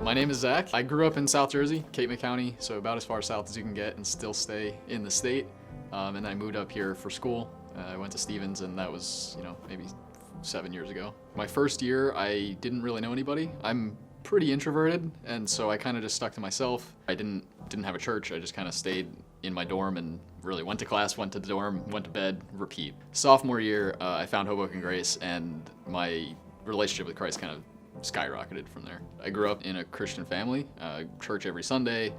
My name is Zach. I grew up in South Jersey, Cape County, so about as far south as you can get and still stay in the state. And then I moved up here for school. I went to Stevens, and that was, maybe 7 years ago. My first year, I didn't really know anybody. I'm pretty introverted, and so I kind of just stuck to myself. I didn't have a church. I just kind of stayed in my dorm and really went to class, went to the dorm, went to bed, repeat. Sophomore year, I found Hoboken Grace, and my relationship with Christ kind of skyrocketed from there. I grew up in a Christian family, church every Sunday,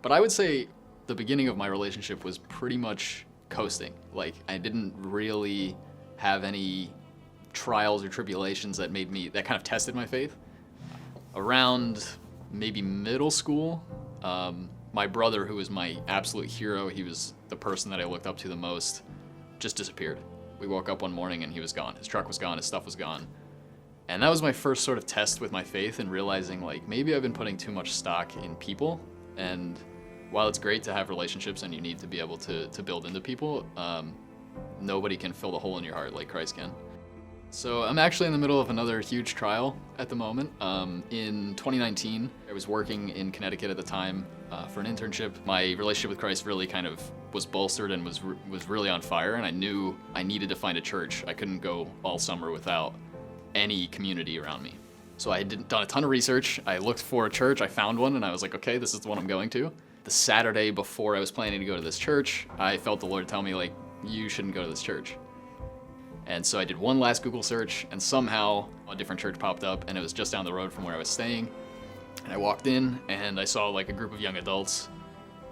but I would say the beginning of my relationship was pretty much coasting. Like, I didn't really have any trials or tribulations that kind of tested my faith. Around maybe middle school, my brother, who was my absolute hero, he was the person that I looked up to the most, just disappeared. We woke up one morning and he was gone. His truck was gone, his stuff was gone. And that was my first sort of test with my faith and realizing, like, maybe I've been putting too much stock in people. And while it's great to have relationships and you need to be able to build into people, nobody can fill the hole in your heart like Christ can. So I'm actually in the middle of another huge trial at the moment. In 2019, I was working in Connecticut at the time for an internship. My relationship with Christ really kind of was bolstered and was really on fire, and I knew I needed to find a church. I couldn't go all summer without any community around me. So I had done a ton of research. I looked for a church, I found one, and I was like, okay, this is the one I'm going to. The Saturday before I was planning to go to this church, I felt the Lord tell me, like, you shouldn't go to this church. And so I did one last Google search, and somehow a different church popped up, and it was just down the road from where I was staying. And I walked in, and I saw like a group of young adults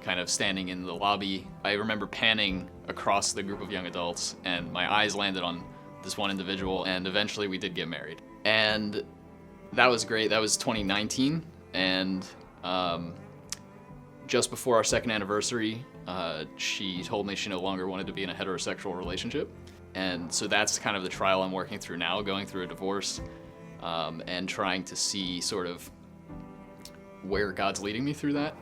kind of standing in the lobby. I remember panning across the group of young adults, and my eyes landed on this one individual, and eventually we did get married. And that was great. That was 2019, and just before our second anniversary, she told me she no longer wanted to be in a heterosexual relationship. And so that's kind of the trial I'm working through now, going through a divorce, and trying to see sort of where God's leading me through that.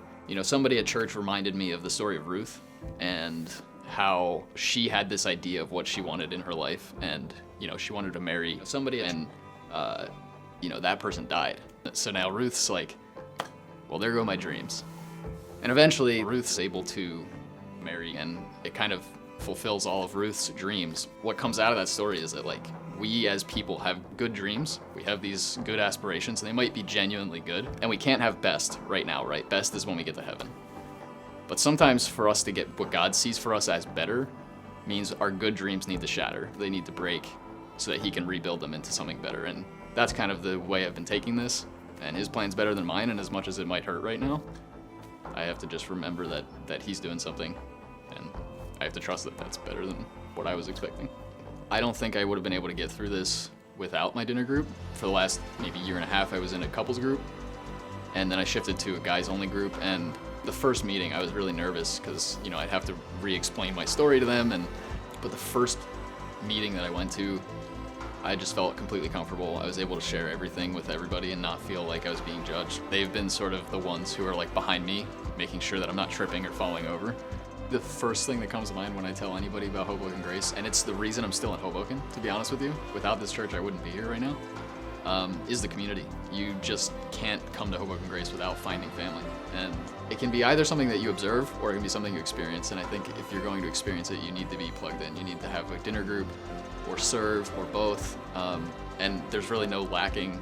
Somebody at church reminded me of the story of Ruth and how she had this idea of what she wanted in her life, and she wanted to marry somebody, and that person died. So now Ruth's like, well, there go my dreams. And eventually Ruth's able to marry, and it kind of fulfills all of Ruth's dreams. What comes out of that story is that, like, we as people have good dreams, we have these good aspirations, and they might be genuinely good, and we can't have best right now, right? Best is when we get to heaven. But sometimes for us to get what God sees for us as better means our good dreams need to shatter. They need to break so that he can rebuild them into something better. And that's kind of the way I've been taking this. And his plan's better than mine, and as much as it might hurt right now, I have to just remember that he's doing something, and I have to trust that that's better than what I was expecting. I don't think I would have been able to get through this without my dinner group. For the last maybe year and a half, I was in a couples group, and then I shifted to a guys only group. And the first meeting, I was really nervous because, I'd have to re-explain my story to them. But the first meeting that I went to, I just felt completely comfortable. I was able to share everything with everybody and not feel like I was being judged. They've been sort of the ones who are like behind me, making sure that I'm not tripping or falling over. The first thing that comes to mind when I tell anybody about Hoboken Grace, and it's the reason I'm still in Hoboken, to be honest with you. Without this church, I wouldn't be here right now, is the community. You just can't come to Hoboken Grace without finding family. And it can be either something that you observe or it can be something you experience. And I think if you're going to experience it, you need to be plugged in. You need to have a dinner group or serve or both. And there's really no lacking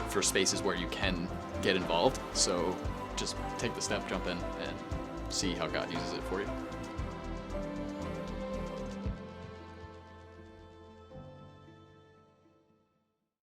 for spaces where you can get involved. So just take the step, jump in, and see how God uses it for you.